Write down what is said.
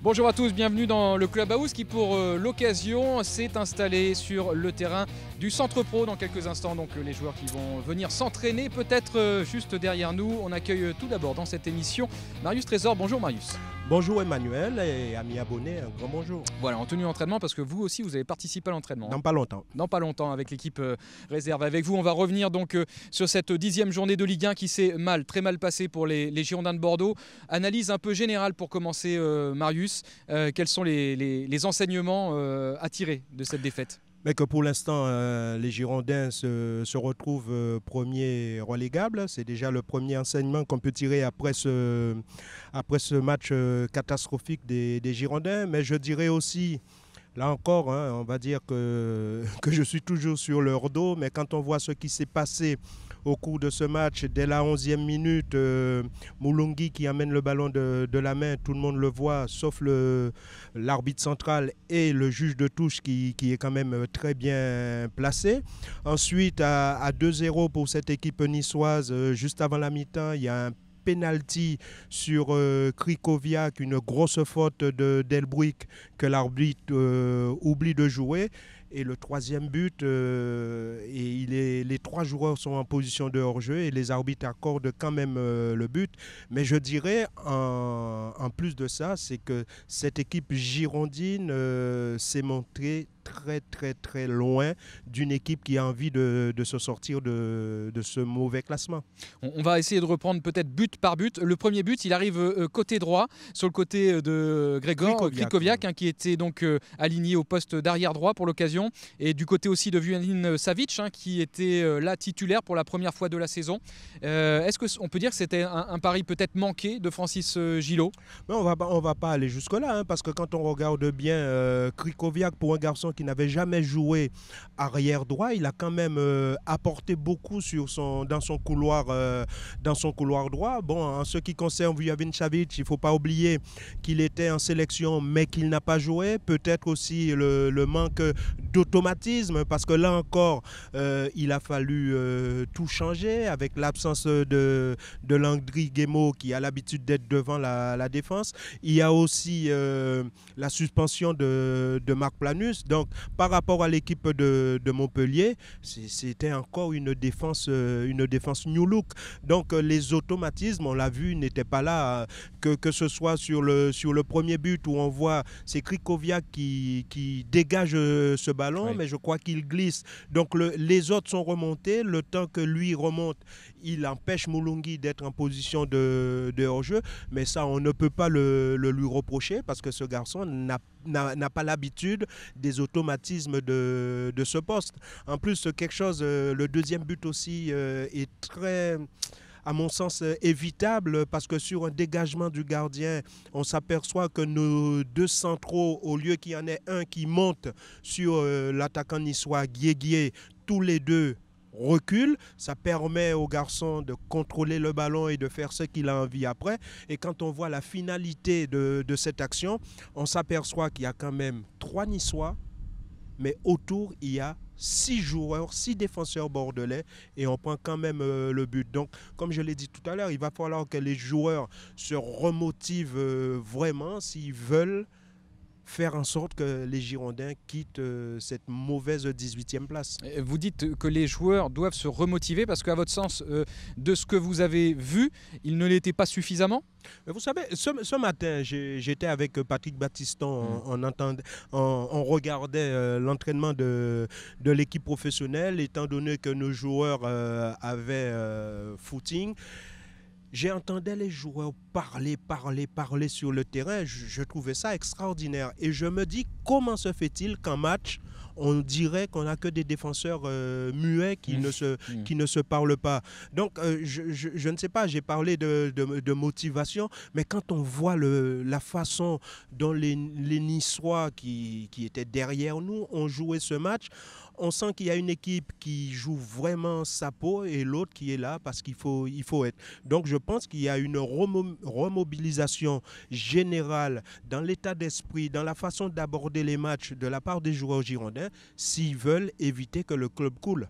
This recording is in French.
Bonjour à tous, bienvenue dans le Clubhouse qui pour l'occasion s'est installé sur le terrain du Centre Pro dans quelques instants. Donc les joueurs qui vont venir s'entraîner peut-être juste derrière nous. On accueille tout d'abord dans cette émission Marius Trésor. Bonjour Marius. Bonjour Emmanuel et amis abonnés, un grand bonjour. Voilà, en tenue d'entraînement parce que vous aussi vous avez participé à l'entraînement. Dans pas longtemps. Dans pas longtemps avec l'équipe réserve. Avec vous, on va revenir donc sur cette 10e journée de Ligue 1 qui s'est très mal passée pour les Girondins de Bordeaux. Analyse un peu générale pour commencer Marius. Quels sont les enseignements à tirer de cette défaite ? Mais que pour l'instant, les Girondins se retrouvent premiers relégables. C'est déjà le premier enseignement qu'on peut tirer après ce match catastrophique des Girondins. Mais je dirais aussi, là encore, on va dire que je suis toujours sur leur dos. Mais quand on voit ce qui s'est passé au cours de ce match, dès la 11e minute, Moulungi qui amène le ballon de la main, tout le monde le voit, sauf l'arbitre central et le juge de touche qui est quand même très bien placé. Ensuite, à 2-0 pour cette équipe niçoise, juste avant la mi-temps, il y a un penalty sur Krikoviak, une grosse faute d'Elbruck que l'arbitre oublie de jouer. Et le troisième but, les trois joueurs sont en position de hors-jeu et les arbitres accordent quand même le but. Mais je dirais, en plus de ça, c'est que cette équipe girondine s'est montrée très loin d'une équipe qui a envie de se sortir de ce mauvais classement. On va essayer de reprendre peut-être but par but. Le premier but, il arrive côté droit, sur le côté de Grégor Krikoviak, qui était donc aligné au poste d'arrière droit pour l'occasion. Et du côté aussi de Vujanin Savic, qui était là titulaire pour la première fois de la saison. Est-ce qu'on peut dire que c'était un pari peut-être manqué de Francis Gillot ? Mais on va pas aller jusque-là, parce que quand on regarde bien Krikoviak, pour un garçon qui n'avait jamais joué arrière droit, il a quand même apporté beaucoup dans son couloir droit. Bon, en ce qui concerne Vujanin Savic, il ne faut pas oublier qu'il était en sélection mais qu'il n'a pas joué. Peut-être aussi le manque d'automatisme, parce que là encore, il a fallu tout changer avec l'absence de Landry Guémot qui a l'habitude d'être devant la défense. Il y a aussi la suspension de Marc Planus. Donc, par rapport à l'équipe de Montpellier, c'était encore une défense new look. Donc, les automatismes, on l'a vu, n'étaient pas là. Que ce soit sur le premier but où on voit c'est Krikoviak qui dégage ce ballon, oui. Mais je crois qu'il glisse. Donc, les autres sont remontés. Le temps que lui remonte, il empêche Moulungi d'être en position de hors-jeu. Mais ça, on ne peut pas le lui reprocher parce que ce garçon n'a pas l'habitude des automatismes de ce poste. En plus, quelque chose, le deuxième but aussi est très, à mon sens, évitable, parce que sur un dégagement du gardien, on s'aperçoit que nos deux centraux, au lieu qu'il y en ait un qui monte sur l'attaquant niçois Guéguié, tous les deux recule, ça permet au garçon de contrôler le ballon et de faire ce qu'il a envie après. Et quand on voit la finalité de cette action, on s'aperçoit qu'il y a quand même 3 Niçois, mais autour, il y a 6 joueurs, 6 défenseurs bordelais et on prend quand même le but. Donc, comme je l'ai dit tout à l'heure, il va falloir que les joueurs se remotivent vraiment s'ils veulent faire en sorte que les Girondins quittent cette mauvaise 18e place. Vous dites que les joueurs doivent se remotiver parce qu'à votre sens, de ce que vous avez vu, ils ne l'étaient pas suffisamment ? Mais vous savez, ce matin, j'étais avec Patrick Battiston, on regardait l'entraînement de l'équipe professionnelle, étant donné que nos joueurs avaient footing. J'entendais les joueurs parler sur le terrain. Je trouvais ça extraordinaire. Et je me dis, comment se fait-il qu'en match, on dirait qu'on n'a que des défenseurs muets qui ne se parlent pas. Donc, je ne sais pas, j'ai parlé de motivation, mais quand on voit la façon dont les Niçois qui étaient derrière nous ont joué ce match, on sent qu'il y a une équipe qui joue vraiment sa peau et l'autre qui est là parce qu'il faut être. Donc, je pense qu'il y a une remobilisation générale dans l'état d'esprit, dans la façon d'aborder les matchs de la part des joueurs girondins s'ils veulent éviter que le club coule.